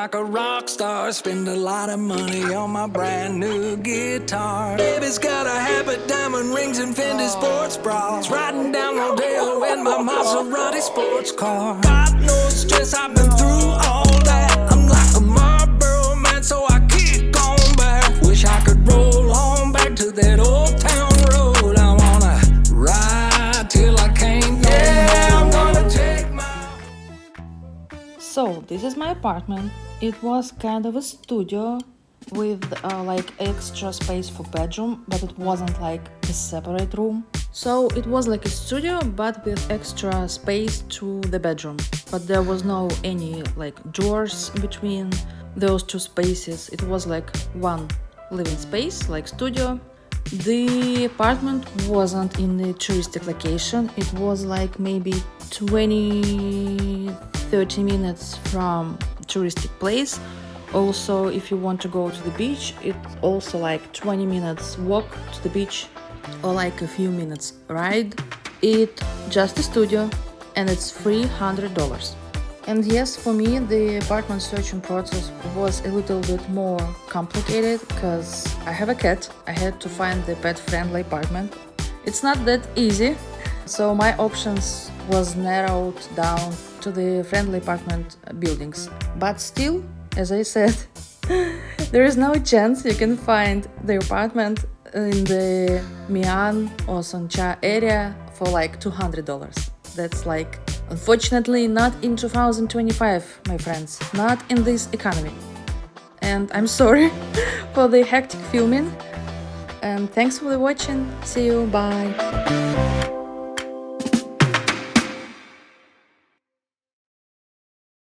like a rock star. Spend a lot of money on my brand new guitar. Baby's got a habit, diamond rings and Fendi sports bras. Riding down Rodeo in my Maserati sports car. Got no stress, I've been through all that. I'm like a Marlboro man, so I keep going back. Wish I could roll on back to that old town road. I wanna ride till I can't no more. I'm gonna take my... So this is my apartment. It was kind of a studio with like extra space for bedroom, but it wasn't like a separate room. So it was like a studio but with extra space to the bedroom. But there was no any like doors between those two spaces. It was like one living space, like studio. The apartment wasn't in the touristic location. It was like maybe 20-30 minutes from touristic place. Also, if you want to go to the beach, it's also like 20 minutes walk to the beach or like a few minutes ride. It's just a studio and it's $300. And yes, for me, the apartment searching process was a little bit more complicated because I have a cat. I had to find the pet-friendly apartment. It's not that easy, so my options was narrowed down to the friendly apartment buildings. But still, as I said, there is no chance you can find the apartment in the Mian or Soncha area for like $200. That's like, unfortunately, not in 2025, my friends, not in this economy. And I'm sorry for the hectic filming. And thanks for watching. See you. Bye.